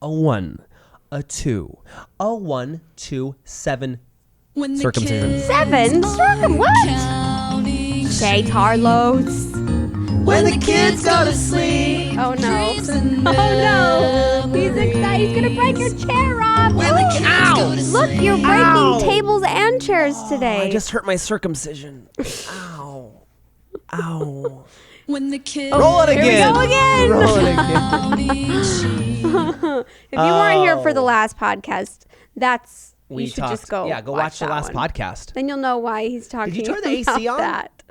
a 1, a 2, a 1, 2, 7. Circumcision. 7? What? Okay, Carlos. When the kids go to sleep. Oh no. Oh no. He's excited. He's gonna break your chair off. Look, you're breaking tables and chairs today. I just hurt my circumcision. Ow. Ow. When the kids Roll it again. Here we go again. Roll it again. If you weren't here for the last podcast, you should just go. Yeah, go watch the last podcast. Then you'll know why he's talking. Did you turn the AC about on? That.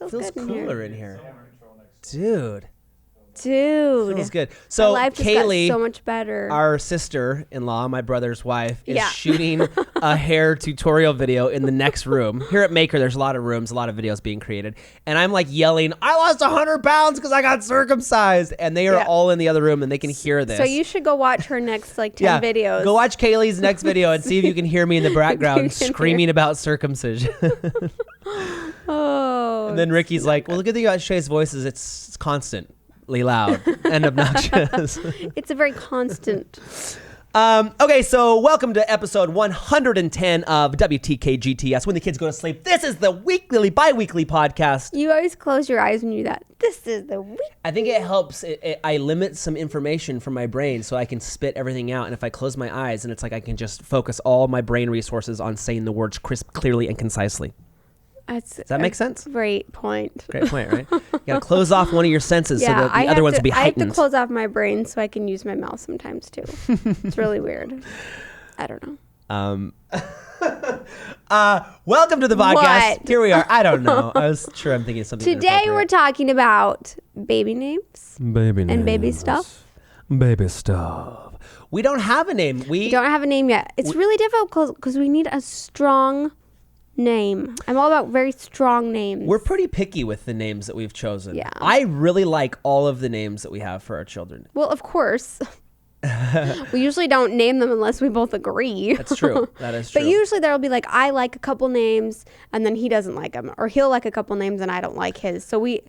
Feels cooler in here. Dude. Dude. Feels good. So life just Kaylee, got so much better. our sister-in-law, my brother's wife, is Yeah. shooting a hair tutorial video in the next room. Here at Maker, there's a lot of rooms, a lot of videos being created. And I'm like yelling, I lost 100 pounds because I got circumcised. And they are all in the other room and they can hear this. So you should go watch her next 10 videos. Go watch Kaylee's next video and see if you can hear me in the background screaming about circumcision. Oh. And then Ricky's like, well, the good thing about Shay's voice is it's constantly loud and obnoxious. It's a very constant. Okay, so welcome to episode 110 of WTKGTS, When the Kids Go to Sleep. This is the bi-weekly podcast. You always close your eyes when you do that. This is the week. I think it helps. I limit some information from my brain so I can spit everything out. And if I close my eyes, and it's like I can just focus all my brain resources on saying the words crisp, clearly, and concisely. Does that make sense? Great point. Great point, right? You got to close off one of your senses so that the other ones will be heightened. I have to close off my brain so I can use my mouth sometimes too. It's really weird. I don't know. Welcome to the podcast. What? Here we are. I don't know. I'm thinking of something. Today we're talking about baby names. Baby names. And baby stuff. Baby stuff. We don't have a name. We don't have a name yet. It's really difficult because we need a strong name. I'm all about very strong names. We're pretty picky with the names that we've chosen. Yeah. I really like all of the names that we have for our children. Well, of course. We usually don't name them unless we both agree. That's true. That is true. But usually there'll be like, I like a couple names and then he doesn't like them, or he'll like a couple names and I don't like his. So I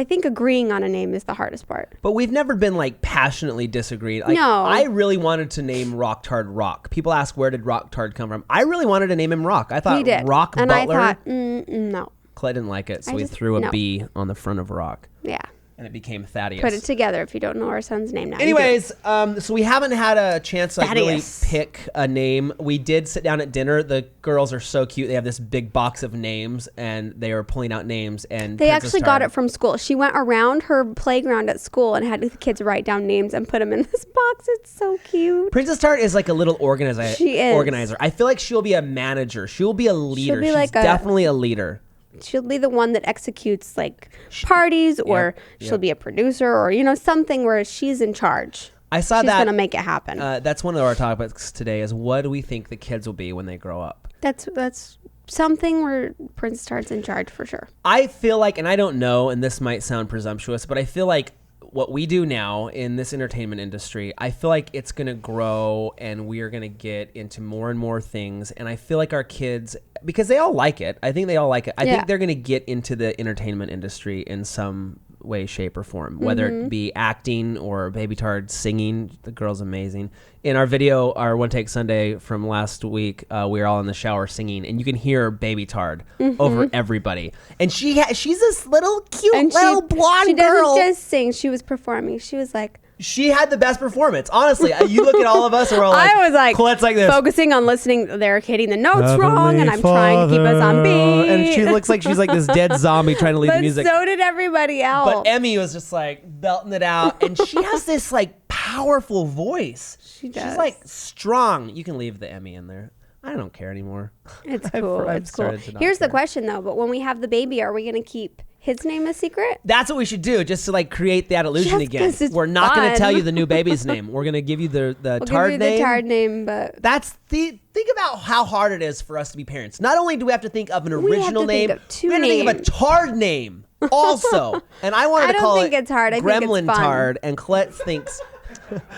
think agreeing on a name is the hardest part. But we've never been like passionately disagreed. Like, no. I really wanted to name Rocktard Rock. People ask, where did Rocktard come from? I really wanted to name him Rock. I thought Rock and Butler. I thought, no. Clay didn't like it, so we threw a B on the front of Rock. Yeah. And it became Thaddeus. Put it together if you don't know our son's name now. Anyways, so we haven't had a chance to really pick a name. We did sit down at dinner. The girls are so cute. They have this big box of names, and they are pulling out names. And they actually got it from school. She went around her playground at school and had the kids write down names and put them in this box. It's so cute. Princess Tart is like a little organizer. She is. Organizer. I feel like she'll be a manager. She'll be a leader. She's definitely a leader. She'll be the one that executes like parties, or she'll be a producer, or something where she's in charge. I saw she's gonna make it happen. That's one of our topics today. Is what do we think the kids will be when they grow up? That's something where Princess Tart's in charge for sure. I feel like, and I don't know, and this might sound presumptuous, but I feel like what we do now in this entertainment industry, I feel like it's going to grow and we are going to get into more and more things. And I feel like our kids, because they all like it, I think they all like it. I think they're going to get into the entertainment industry in some way, shape, or form, whether it be acting or Baby Tard singing. The girl's amazing. In our video, our One Take Sunday from last week, we were all in the shower singing, and you can hear Baby Tard over everybody. And she's this little cute little blonde girl. She doesn't just sing; she was performing. She was like. She had the best performance. Honestly, you look at all of us and we're all like, I was like, Colette's like this. Focusing on listening. They're hitting the notes wrong, and I'm trying to keep us on beat. And she looks like she's like this dead zombie trying to lead the music. So did everybody else. But Emmy was just like belting it out. And she has this like powerful voice. She does. She's like strong. You can leave the Emmy in there. I don't care anymore. It's cool. It's cool. Here's the question though. But when we have the baby, are we going to keep his name a secret? That's what we should do, just to like create that illusion again. We're not going to tell you the new baby's name. We're going to give you the Tard name. The Tard name, but think about how hard it is for us to be parents. Not only do we have to think of an original name, we have to think of a Tard name also. And I wanted to call it it's hard. Gremlin Tard, and Colette thinks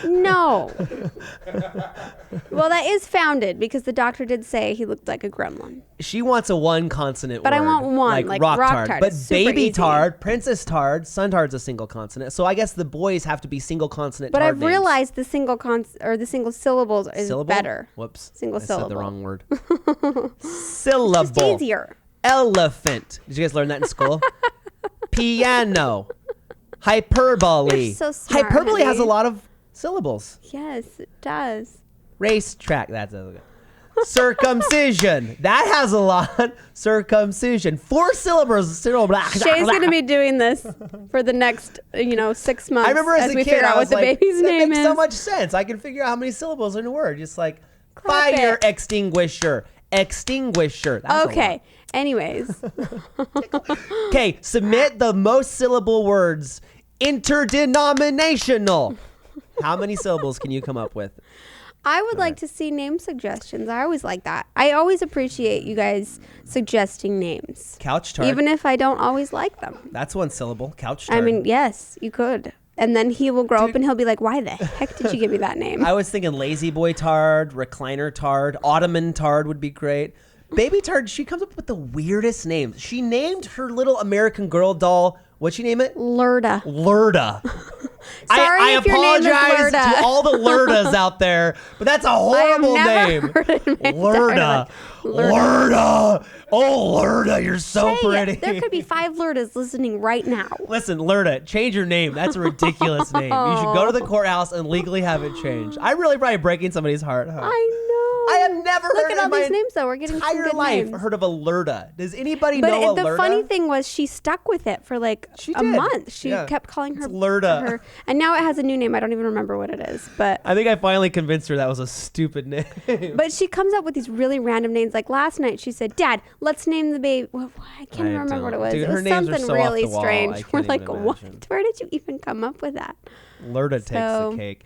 No. Well, that is founded because the doctor did say he looked like a gremlin. She wants a one consonant But word. I want one, like rock tard. But It's super baby easy. tard, princess tard, sun tard's a single consonant. So I guess the boys have to be single consonant But tard I've names. realized the single syllables is Syllable? better. Whoops. Single I syllable. said the wrong word. Syllable. Just easier. Elephant. Did you guys learn that in school? Piano. Hyperbole. You're so smart, Hyperbole has a honey. lot of syllables. Yes, it does. Racetrack. That's okay. Circumcision. That has a lot. Circumcision. 4 syllables. Shay's going to be doing this for the next, 6 months. I remember as a we kid, figure out I was what the like, baby's that name makes is. so much sense. I can figure out how many syllables are in a word. Just like Clap fire it. extinguisher. Extinguisher. That's a Okay. Anyways, lot. Okay. Submit the most syllable words. Interdenominational. How many syllables can you come up with? I would like to see name suggestions. I always like that. I always appreciate you guys suggesting names, Couch tart. even if I don't always like them. That's one syllable. Couch tart. I mean, yes, you could. And then he will grow up and he'll be like, why the heck did you give me that name? I was thinking lazy boy tard, recliner tard, ottoman tard would be great. Baby tard, she comes up with the weirdest names. She named her little American Girl doll, what'd she name it? Lurda. Lurda. Sorry I if your name is apologize Lurda. to all the Lurdas out there, but that's a horrible name. Heard it named Lurda. Lurda. Oh, Lurda, you're so Hey, pretty. there could be 5 Lurdas listening right now. Listen, Lurda, change your name. That's a ridiculous name. You should go to the courthouse and legally have it changed. I'm really probably breaking somebody's heart. Huh? I know. I have never Look heard at in all my these names, though. We're getting some entire good life names. heard of a Lurda. Does anybody But know a the Lurda? funny thing was she stuck with it for like She a did. month. She Yeah. kept calling her It's Lurda. her- and now it has a new name. I don't even remember what it is. But I think I finally convinced her that was a stupid name. but she comes up with these really random names. Like last night, she said, "Dad, let's name the baby." Well, I can't I remember what it don't. was. Dude, it her was names are something so off really the wall, I strange. can't We're even like, imagine. what? Where did you even come up with that? Lurda takes the cake.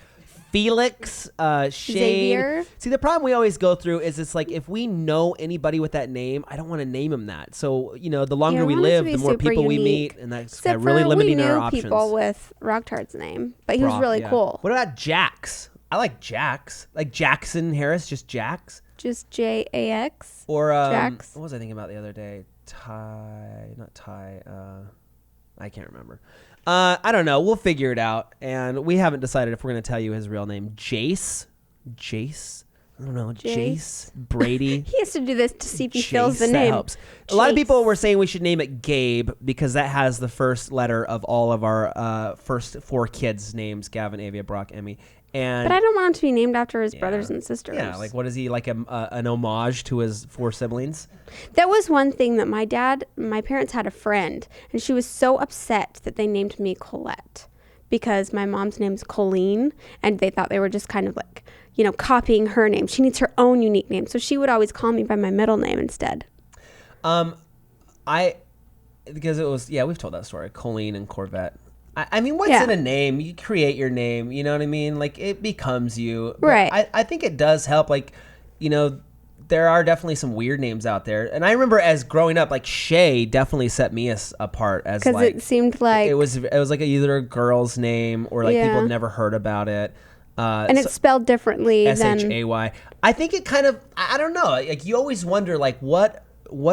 Felix, Shane. Xavier. See, the problem we always go through is it's like if we know anybody with that name, I don't want to name him that. So, the longer Yeah, we I want it to live, be the more super people we unique. meet, and that's Except really for limiting we knew our options. people with Rock Tart's name, but he was Brock, really yeah. cool. What about Jax? I like Jax. Like Jackson Harris, just Jax. Just JAX. Or Jax. what was I thinking about the other day? Not Ty. I can't remember. I don't know. We'll figure it out, and we haven't decided if we're going to tell you his real name. Jace. I don't know. Jace Brady. He has to do this to see if he Jace, feels the that name. helps. A lot of Jace. people were saying we should name it Gabe because that has the first letter of all of our first 4 kids' names: Gavin, Avia, Brock, Emmy. And But I don't want him to be named after his brothers and sisters. yeah, like what is he, like an homage to his 4 siblings? That was one thing that my parents had a friend, and she was so upset that they named me Colette because my mom's name's Colleen, and they thought they were just kind of like, copying her name. She needs her own unique name. So she would always call me by my middle name instead. Because it was, we've told that story, Colleen and Corvette. I mean, what's Yeah. in a name? You create your name, you know what I mean? Like, it becomes you. But Right. I think it does help, like, there are definitely some weird names out there. And I remember as growing up, like, Shay definitely set me apart as, Because like... it seemed like... It was like either a girl's name or, like, Yeah. people had never heard about it. and it's spelled differently than... Shay. I think it kind of, I don't know. Like you always wonder, like what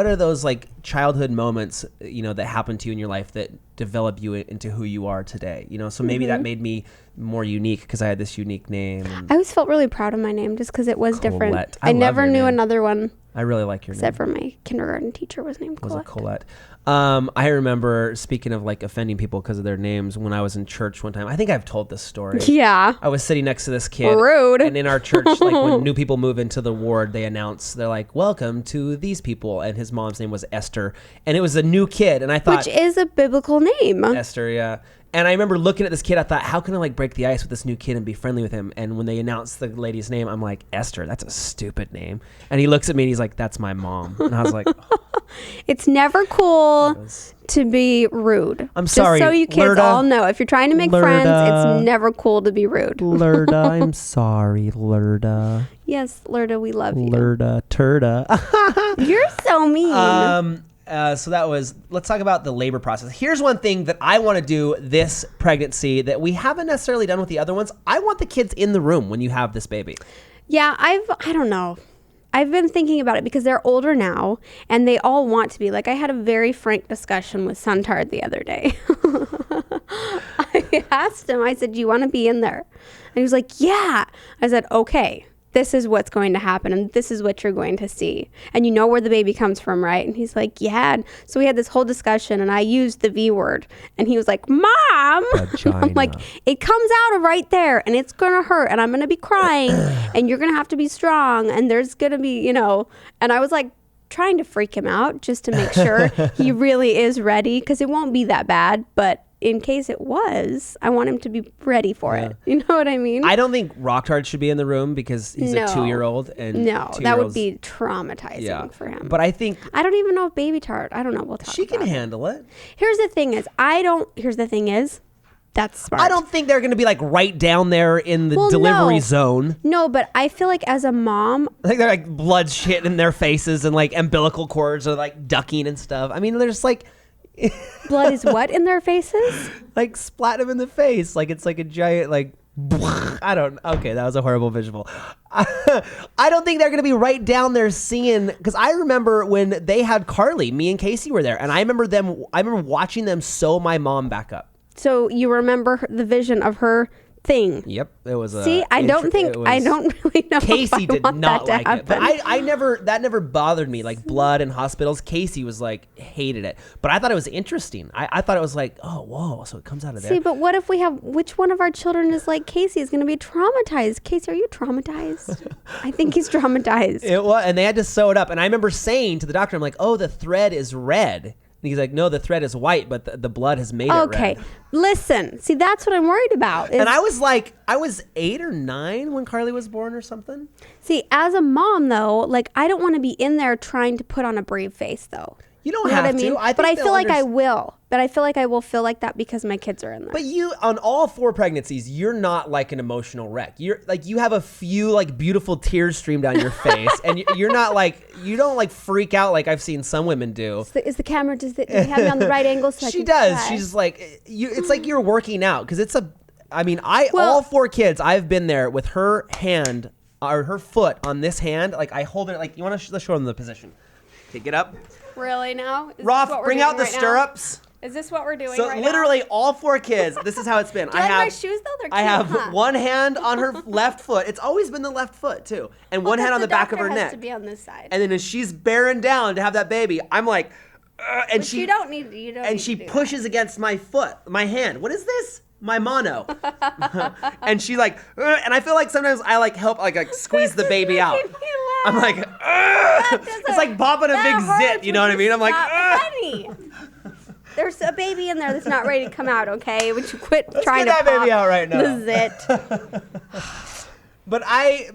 are those like childhood moments, that happen to you in your life that develop you into who you are today? So maybe that made me more unique because I had this unique name. And I always felt really proud of my name just because it was different. Colette. I I love never your knew name. another one I really like your except name. for my kindergarten teacher was named Was Colette. a Colette. I remember, speaking of like offending people because of their names, when I was in church one time. I think I've told this story. Yeah. I was sitting next to this kid. Rude. And in our church, like when new people move into the ward, they announce, they're like, welcome to these people. And his mom's name was Esther. And it was a new kid. And I thought... Which is a biblical name. Esther, yeah. And I remember looking at this kid, I thought, how can I like break the ice with this new kid and be friendly with him? And when they announced the lady's name, I'm like, Esther, that's a stupid name. And he looks at me and he's like, that's my mom. And I was like, It's never cool to be rude. I'm sorry, Just so you kids Lurda. all know, if you're trying to make friends, it's never cool to be rude. Lurda, I'm sorry, Lurda. Yes, Lurda, we love you. Lurda, Turda. You're so mean. So let's talk about the labor process. Here's one thing that I want to do this pregnancy that we haven't necessarily done with the other ones. I want the kids in the room when you have this baby. Yeah, I don't know. I've been thinking about it because they're older now and they all want to be. Like, I had a very frank discussion with Suntard the other day. I asked him, I said, do you want to be in there? And he was like, yeah. I said, okay, this is what's going to happen and this is what you're going to see. And you know where the baby comes from, right? And he's like, yeah. And so we had this whole discussion and I used the V word. And he was like, Mom! I'm like, it comes out of right there and it's going to hurt and I'm going to be crying and you're going to have to be strong and there's going to be, and I was like trying to freak him out just to make sure he really is ready because it won't be that bad. But in case it was, I want him to be ready for it. You know what I mean? I don't think Wtkgts should be in the room because he's a 2-year-old. And that would be traumatizing for him. But I think I don't even know if baby tart. I don't know. We'll talk. She can handle it. Here's the thing is, that's smart. I don't think they're going to be like right down there in the delivery zone. No, but I feel like as a mom, I think they're like blood shit in their faces and like umbilical cords are like ducking and stuff. I mean, they're just like. Blood is what in their faces? Like splat them in the face. Like it's like a giant like okay, that was a horrible visual. I don't think they're gonna be right down there seeing, because I remember when they had Carly, me and Casey were there, and I remember watching them sew my mom back up. So you remember the vision of her thing. Yep, it was. I don't really know. Casey did not like it, but that never bothered me. Like See? blood in hospitals, Casey was like hated it, but I thought it was interesting. I thought it was like, oh whoa, so it comes out of there. See, but what if which one of our children is like Casey is going to be traumatized? Casey, are you traumatized? I think he's traumatized. It was, and they had to sew it up. And I remember saying to the doctor, I'm like, oh, the thread is red. And he's like, no, the thread is white, but the blood has made it red. Okay, listen. See, that's what I'm worried about. And I was 8 or 9 when Carly was born or something. See, as a mom, though, like, I don't want to be in there trying to put on a brave face, though. You don't have what I mean? to. But I feel like I will. But I feel like I will feel like that because my kids are in there. But you, on all 4 pregnancies, you're not like an emotional wreck. You're like, you have a few like beautiful tears stream down your face, and you're not like, you don't like freak out like I've seen some women do. Is the camera, does it have me on the right angle? So She does. Try? She's like, it's like you're working out because it's all 4 kids, I've been there with her hand or her foot on this hand. Like I hold it, like you want to, let's show them the position. Okay, get up. Really now? Rolf, bring out the stirrups. Is this what we're doing so right now? So literally all 4 kids, this is how it's been. Do you like my shoes though? They're cute, I have one hand on her left foot. It's always been the left foot too. And one hand on the back of her neck. To be on this side. And then as she's bearing down to have that baby, I'm like, and you don't need and she pushes against my foot, my hand. What is this? My mono. And she like, and I feel like sometimes I like help like squeeze the baby out. I'm like, it's like popping a big zit, you know what I mean? I'm like, honey, there's a baby in there that's not ready to come out, okay? Would you quit trying to get that baby out right now? The zit. But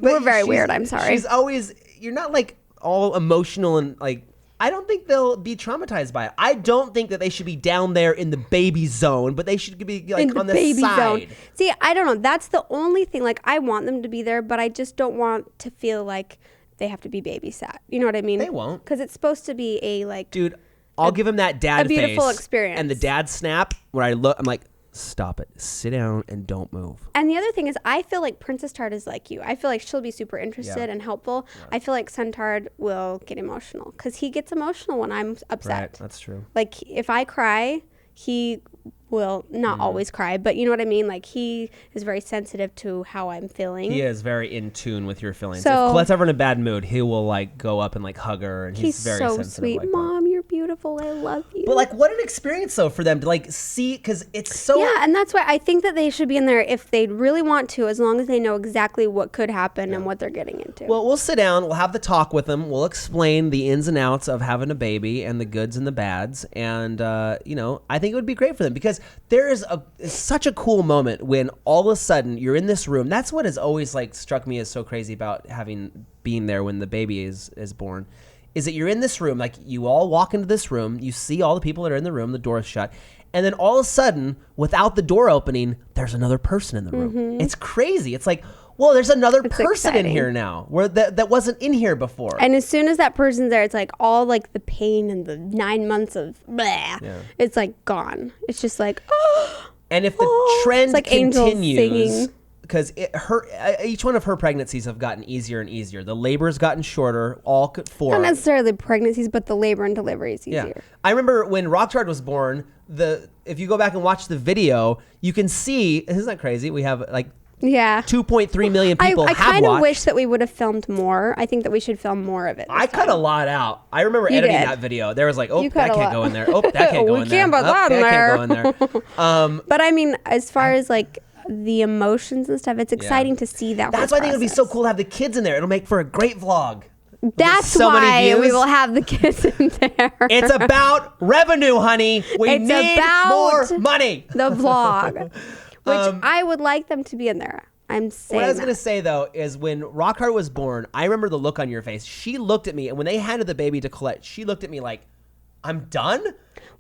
we're very weird, I'm sorry. She's always, you're not like all emotional and like, I don't think they'll be traumatized by it. I don't think that they should be down there in the baby zone, but they should be like on the baby side. Zone. See, I don't know. That's the only thing. Like, I want them to be there, but I just don't want to feel like they have to be babysat. You know what I mean? They won't. Because it's supposed to be a like. Dude, I'll give him that dad face. A beautiful experience. And the dad snap where I look, I'm like, stop it. Sit down and don't move. And the other thing is, I feel like Princess Tart is like you. I feel like she'll be super interested and helpful. Yeah. I feel like Suntard will get emotional because he gets emotional when I'm upset. Right, that's true. Like if I cry, he will not always cry, but you know what I mean? Like he is very sensitive to how I'm feeling. He is very in tune with your feelings. So, if Colette's ever in a bad mood, he will like go up and like hug her, and he's very so sensitive. Sweet. Like Mom, that. You're beautiful. I love you. But like, what an experience though for them to like see, because it's so. Yeah, and that's why I think that they should be in there if they really want to, as long as they know exactly what could happen and what they're getting into. Well, we'll sit down. We'll have the talk with them. We'll explain the ins and outs of having a baby and the goods and the bads, and you know, I think it would be great for them because there is such a cool moment when all of a sudden you're in this room. That's what has always like struck me as so crazy about being there when the baby is born, is that you're in this room, like you all walk into this room, you see all the people that are in the room, the door is shut, and then all of a sudden, without the door opening, there's another person in the room. It's crazy. It's like, well, there's another It's person in exciting. here now where that wasn't in here before. And as soon as that person's there, it's like all like the pain and the 9 months of blah, it's like gone. It's just like, and if the trend it's like angels continues, singing. because each one of her pregnancies have gotten easier and easier. The labor's gotten shorter, all four. Not necessarily pregnancies, but the labor and delivery is easier. Yeah. I remember when Wtkgts was born, if you go back and watch the video, you can see, isn't that crazy? We have like Yeah. 2.3 million people I have kind of watched. wish that we would have filmed more. I think that we should film more of it. I cut a lot out. I remember You editing did. that video. There was like, oh, You cut that a can't lot. go in there. Oh, that can't go We in there. can't put Oh, that in can't go in there. But I mean, as far as like the emotions and stuff, it's exciting to see that. That's whole why I think it would be so cool to have the kids in there. It'll make for a great vlog. That's so many why we views. will have the kids in there. It's about revenue, honey. We It's need about more money. the vlog, which I would like them to be in there. I'm saying What I was that. going to say, though, is when Wtkgts was born, I remember the look on your face. She looked at me, and when they handed the baby to Colette, she looked at me like, I'm done?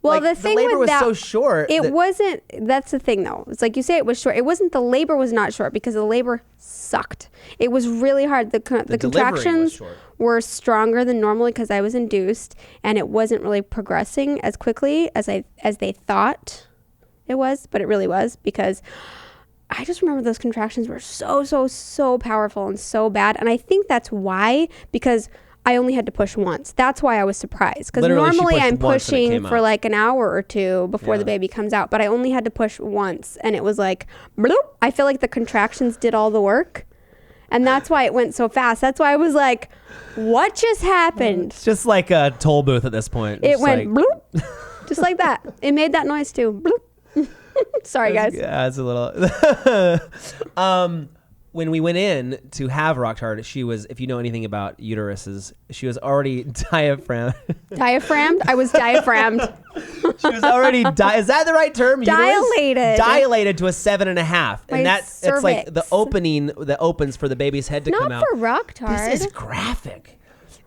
Well, Like, the thing labor with was that, so short. It that- wasn't. That's the thing, though. It's like you say, it was short. It wasn't. The labor was not short because the labor sucked. It was really hard. The delivery was contractions short. were stronger than normally because I was induced, and it wasn't really progressing as quickly as they thought it was, but it really was because I just remember those contractions were so powerful and so bad, and I think that's why, because I only had to push once. That's why I was surprised. Because Literally, she normally pushed I'm once and it pushing came for out. like an hour or two before Yeah. the baby comes out. But I only had to push once. And it was like, bloop. I feel like the contractions did all the work. And that's why it went so fast. That's why I was like, what just happened? It's just like a toll booth at this point. It Just went like, bloop. Just like that. It made that noise too. Bloop. Sorry, guys. Yeah, it's a little. When we went in to have Wtkgts, she was, if you know anything about uteruses, she was already diaphragm. Diaphragmed? I was diaphragmed. She was already is that the right term? Uterus? Dilated. Dilated to a 7.5, My and it's like the cervix. opening that opens for the baby's head to come Not out. for Wtkgts. This is graphic.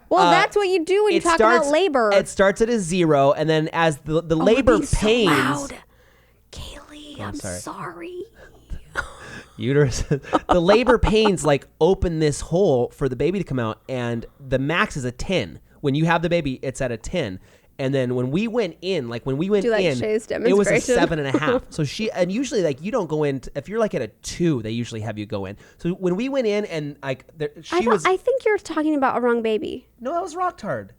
Well, that's what you do when you talk about labor. It starts at a 0, and then as the Oh, labor we're being so pains, loud. Kaylee, I'm sorry. sorry. uterus, the labor pains like open this hole for the baby to come out, and the max is a 10. When you have the baby, it's at a 10. And then when we went in, like when we went Do you like in, Shay's it was a demonstration? 7.5. So and usually like you don't go in, if you're like at a 2, they usually have you go in. So when we went in and like, I think you're talking about a wrong baby. no, that was Wtkgts.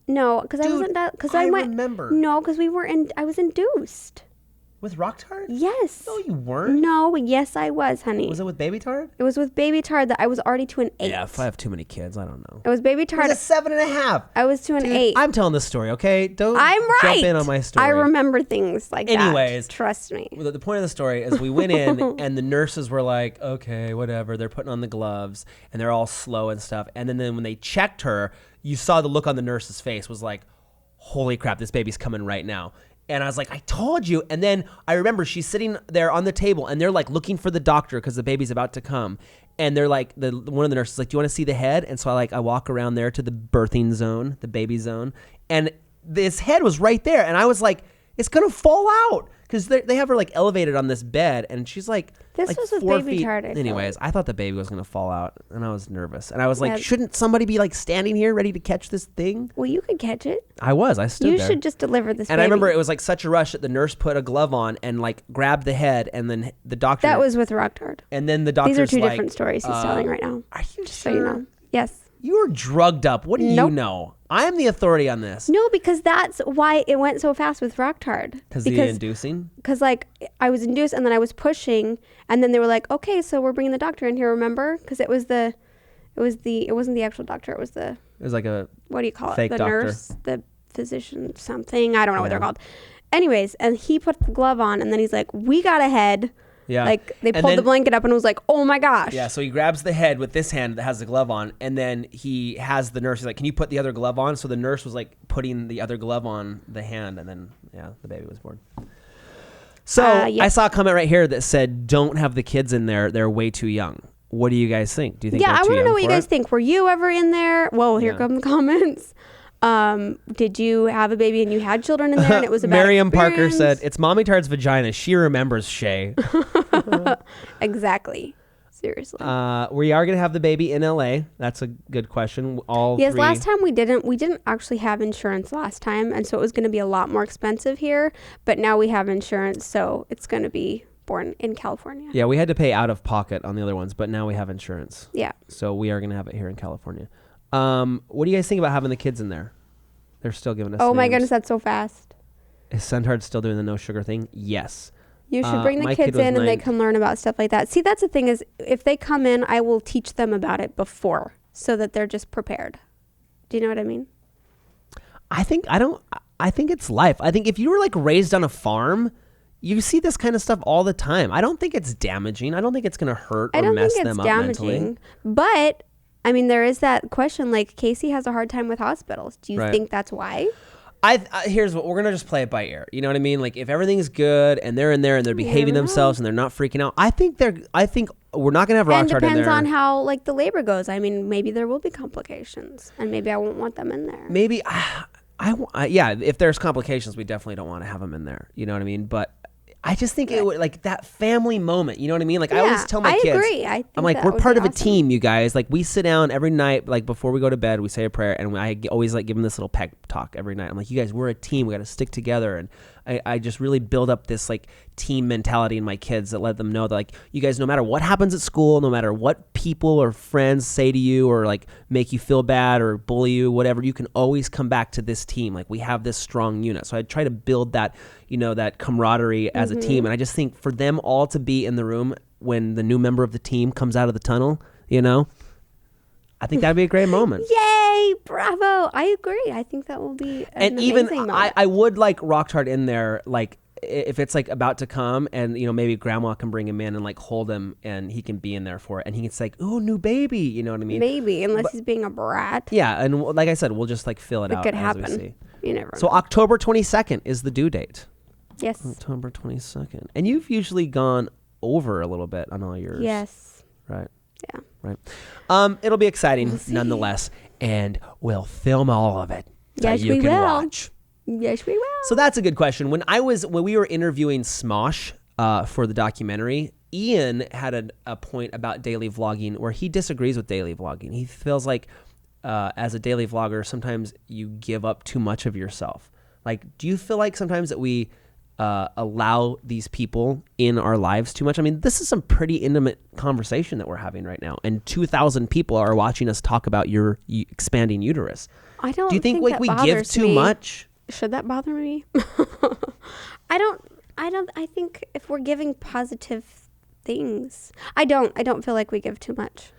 No, because I Dude, wasn't that. Because I I went. remember. No, because we were in. I was induced. With Wtkgts? Yes. No, you weren't. No, yes, I was, honey. Was it with Baby Tard? It was with baby Tard that I was already to an 8. Yeah, if I have too many kids, I don't know. It was baby It Tard. was a 7.5. I was to an Dude, 8. I'm telling the story, okay? Don't I'm right. jump in on my story. I remember things like Anyways. that. Trust me. Well, the point of the story is we went in and the nurses were like, okay, whatever. They're putting on the gloves and they're all slow and stuff. And then when they checked her, you saw the look on the nurse's face was like, holy crap, this baby's coming right now. And I was like, I told you. And then I remember she's sitting there on the table and they're like looking for the doctor because the baby's about to come. And they're like, one of the nurses is like, do you want to see the head? And so I walk around there to the birthing zone, the baby zone. And this head was right there. And I was like, it's going to fall out. Because they have her like elevated on this bed. And she's like, This like was with 4 Baby feet. Tard, I feel Anyways, I thought the baby was going to fall out. And I was nervous. And I was like, Yeah. shouldn't somebody be like standing here ready to catch this thing? Well, you could catch it. I stood You there. should just deliver this And baby. I remember it was like such a rush that the nurse put a glove on and like grabbed the head, and then the doctor. That was with Wtkgts. And then the doctor's These are two like, different stories he's telling right now. Are you So sure? you know. Yes. You're drugged up. What do you Nope. know? I am the authority on this. No, because that's why it went so fast with Wtkgts. Because the inducing. Because like I was induced and then I was pushing and then they were like, okay, so we're bringing the doctor in here. Remember? Because it wasn't the actual doctor. It was the, It was like a what do you call fake it? The doctor. nurse, the physician, something. I don't know what they're Yeah. called. Anyways, and he put the glove on and then he's like, we got a head. yeah. Like they And pulled then- the blanket up and it was like, oh my gosh. Yeah, so he grabs the head with this hand that has the glove on, and then he has the nurse. He's like, "Can you put the other glove on?" So the nurse was like putting the other glove on the hand, and then the baby was born. So yeah. I saw a comment right here that said, "Don't have the kids in there; they're way too young." What do you guys think? Do you think? Yeah, they're I too want to young know what you for guys it? think. Were you ever in there? Well, here Yeah. come the comments. Did you have a baby and you had children in there and it was a bad Miriam Parker experience? said, "It's Mommy Tard's vagina. She remembers Shay." Exactly. Seriously. We are going to have the baby in LA. That's a good question. Yes, last time we didn't actually have insurance last time, and so it was going to be a lot more expensive here, but now we have insurance, so it's going to be born in California. Yeah, we had to pay out of pocket on the other ones, but now we have insurance. Yeah. So we are going to have it here in California. What do you guys think about having the kids in there? They're still giving us my names. goodness, that's so fast. Is Sundhard still doing the no sugar thing? Yes. You should bring the kids in and they can learn about stuff like that. See, that's the thing is, if they come in, I will teach them about it before so that they're just prepared. Do you know what I mean? I think it's life. I think if you were like raised on a farm, you see this kind of stuff all the time. I don't think it's damaging. I don't think it's going to hurt or mess them up mentally. But I mean, there is that question, like Casey has a hard time with hospitals. Do you think that's why? Here's what we're gonna just play it by ear. You know what I mean? Like if everything's good and they're in there and they're behaving themselves and they're not freaking out, I think we're not gonna have Rock Hard in there. And depends on how like the labor goes. I mean, maybe there will be complications, and maybe I won't want them in there. Maybe yeah. If there's complications, we definitely don't want to have them in there. You know what I mean? But I just think it would like that family moment. You know what I mean? Like I always tell my kids, I agree. I'm like, we're part of a team, you guys. Like we sit down every night, like before we go to bed, we say a prayer, and I always like give them this little pep talk every night. I'm like, you guys, we're a team. We got to stick together, and I just really build up this like team mentality in my kids that let them know that like you guys, no matter what happens at school, no matter what people or friends say to you or like make you feel bad or bully you, whatever, you can always come back to this team. Like we have this strong unit. So I try to build that, that camaraderie as a team. And I just think for them all to be in the room when the new member of the team comes out of the tunnel, I think that'd be a great moment. Yay! Bravo! I agree. I think that will be an amazing moment. I would like Rock Hard in there, like if it's like about to come, and maybe Grandma can bring him in and like hold him, and he can be in there for it, and he can say, like, "Ooh, new baby," you know what I mean? Maybe, unless he's being a brat. Yeah, and like I said, we'll just like fill it out. It could happen. As we see. You never know. So October 22nd is the due date. Yes. October 22nd, and you've usually gone over a little bit on all yours. Yes. Right. Yeah. Right. It'll be exciting nonetheless, and we'll film all of it. Yes, you we can will. watch. Yes, we will. So that's a good question. When we were interviewing Smosh for the documentary, Ian had a point about daily vlogging where he disagrees with daily vlogging. He feels like as a daily vlogger, sometimes you give up too much of yourself. Like, do you feel like sometimes that we allow these people in our lives too much? I mean, this is some pretty intimate conversation that we're having right now, and 2,000 people are watching us talk about your expanding uterus. I don't. Do you think like we give too much? Should that bother me? I don't. I think if we're giving positive things, I don't feel like we give too much.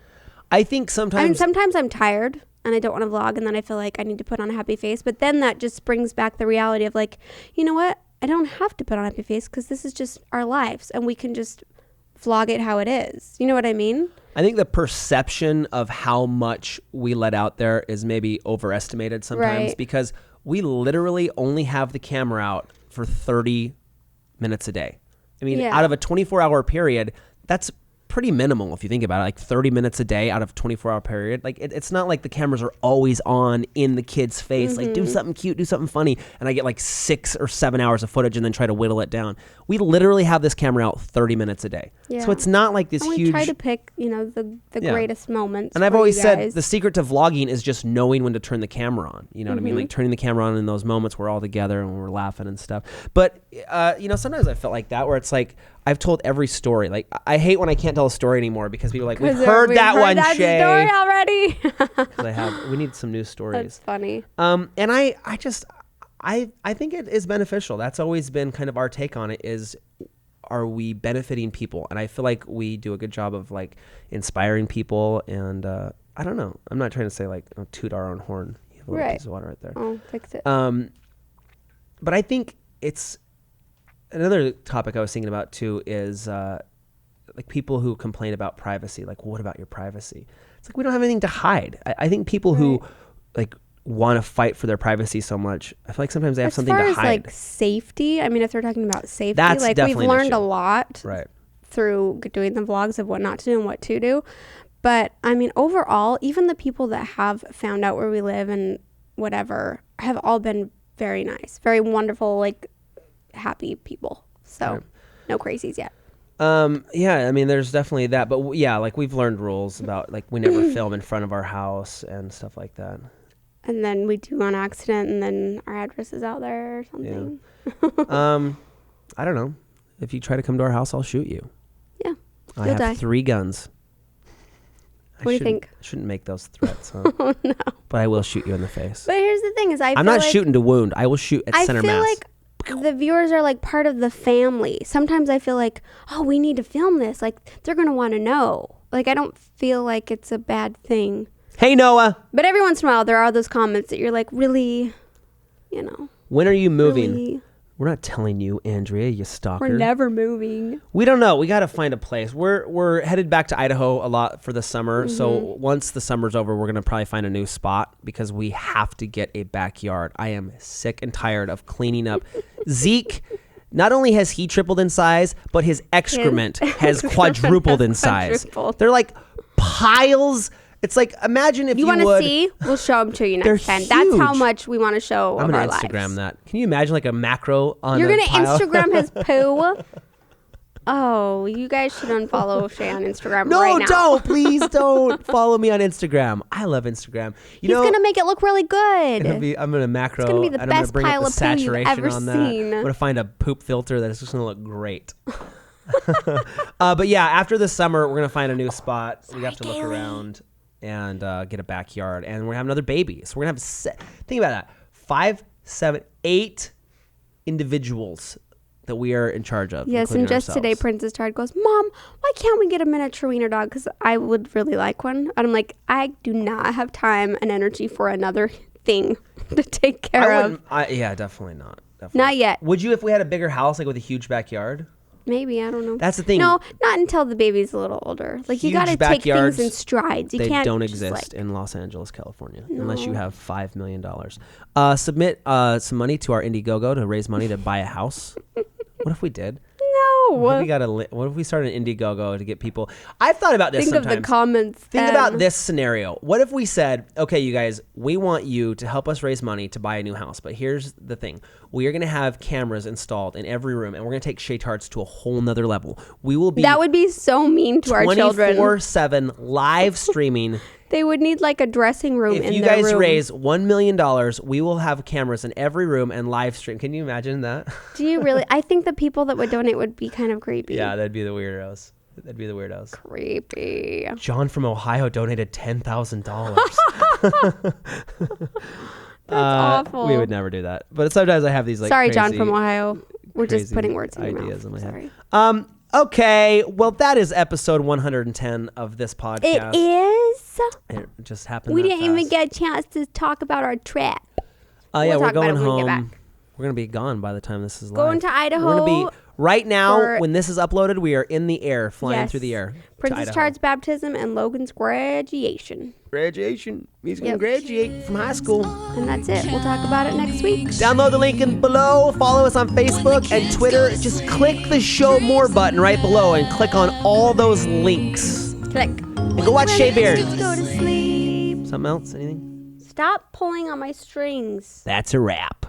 I think sometimes. Sometimes I'm tired and I don't want to vlog, and then I feel like I need to put on a happy face. But then that just brings back the reality of like, you know what? I don't have to put on a happy face because this is just our lives, and we can just vlog it how it is. You know what I mean? I think the perception of how much we let out there is maybe overestimated sometimes, because we literally only have the camera out for 30 minutes a day. I mean, out of a 24-hour period, that's pretty minimal if you think about it. Like 30 minutes a day out of a 24-hour period. Like it's not like the cameras are always on in the kid's face. Like do something cute, do something funny, and I get like 6 or 7 hours of footage and then try to whittle it down. We literally have this camera out 30 minutes a day. Yeah. So it's not like this huge. We try to pick, the greatest moments. And I've always said the secret to vlogging is just knowing when to turn the camera on. You know what I mean? Like turning the camera on in those moments we're all together and we're laughing and stuff. But sometimes I felt like that, where it's like I've told every story. Like I hate when I can't tell a story anymore because people are like, we've heard that one, Shay. Story already. Because we need some new stories. That's funny. And I think it is beneficial. That's always been kind of our take on it is, are we benefiting people? And I feel like we do a good job of like inspiring people. And I don't know. I'm not trying to say like toot our own horn. You have a little piece of water right there. Oh, fix it. But I think it's another topic I was thinking about too is like people who complain about privacy. Like, what about your privacy? It's like we don't have anything to hide. I think people who like want to fight for their privacy so much, I feel like sometimes they have something to hide. As far as like safety, I mean, if they're talking about safety, that's like we've learned a lot through doing the vlogs of what not to do and what to do. But I mean, overall, even the people that have found out where we live and whatever have all been very nice, very wonderful, like happy people. So no crazies yet. Yeah, I mean, there's definitely that, but yeah, like we've learned rules about like we never film in front of our house and stuff like that. And then we do on accident, and then our address is out there or something. I don't know. If you try to come to our house, I'll shoot you. Yeah, I you'll have die. 3 guns. What do you think? I shouldn't make those threats, huh? Oh no! But I will shoot you in the face. But here's the thing: I'm not shooting to wound. I will shoot at center mass. I feel like the viewers are like part of the family. Sometimes I feel like, oh, we need to film this. Like they're gonna want to know. Like I don't feel like it's a bad thing. Hey Noah. But every once in a while, there are those comments that you're like, really, When are you moving? really? We're not telling you, Andrea, you stalker. We're never moving. We don't know. We got to find a place. We're headed back to Idaho a lot for the summer. So once the summer's over, we're going to probably find a new spot because we have to get a backyard. I am sick and tired of cleaning up. Zeke, not only has he tripled in size, but his excrement has quadrupled in size. Quadrupled. They're like piles. It's like, imagine if you want to would. see? We'll show them to you They're next time. That's how huge. much we want to show I'm of our going to lives. Instagram that. Can you imagine like a macro on You're a going to pile? Instagram his poo? Oh, you guys should unfollow Shay on Instagram No, right now. don't. Please don't follow me on Instagram. I love Instagram. He's going to make it look really good. I'm going to macro. It's gonna be the and I'm best bring up pile the of poo you've saturation ever on that. seen. I'm going to find a poop filter that is just going to look great. But yeah, after the summer, we're going to find a new spot. We have to look around and get a backyard. And we're going to have another baby. So we're going to have, think about that, 5, 7, 8 individuals that we are in charge of. Yes, and just today, Princess Tard goes, Mom, why can't we get a miniature wiener dog? Because I would really like one. And I'm like, I do not have time and energy for another thing to take care of. Yeah, definitely not. Definitely. Not yet. Would you if we had a bigger house, like with a huge backyard? Maybe, I don't know. That's the thing. No, not until the baby's a little older. Like, you Huge got to take backyards, things in strides. You They can't don't just, exist like, in Los Angeles, California, No. unless you have $5 million. Submit some money to our Indiegogo to raise money to buy a house. What if we did? No. What if we started an Indiegogo to get people? I've thought about this Think sometimes. of the comments. Think about this scenario. What if we said, okay, you guys, we want you to help us raise money to buy a new house. But here's the thing. We are going to have cameras installed in every room, and we're going to take Shay Tarts to a whole nother level. We will be That would be so mean to our children. 24/7 live streaming. They would need like a dressing room If in you their guys room. raise $1 million, we will have cameras in every room and live stream. Can you imagine that? Do you really? I think the people that would donate would be kind of creepy. Yeah, that'd be the weirdos. Creepy. John from Ohio donated $10,000. That's awful. We would never do that. But sometimes I have these like Sorry, John crazy from Ohio. We're just crazy putting words in your ideas mouth. in my Sorry. head. Okay, well that is episode 110 of this podcast. It is. It just happened. We that didn't even fast. get a chance to talk about our trip. Yeah, We'll we're talk about going it when we get home. back. We're gonna be gone by the time this is live. Going to Idaho. We're gonna be right now for- when this is uploaded. We are in the air, flying Yes. through the air. to Princess Idaho. Tard's baptism and Logan's graduation. Graduation. He's gonna Yep. graduate from high school. And that's it. We'll talk about it next week. Download the link in below. Follow us on Facebook and Twitter. Just click the show more button right below and click on all those links. Click. And go watch Shea Beard. Let's go to sleep. Something else? Anything? Stop pulling on my strings. That's a wrap.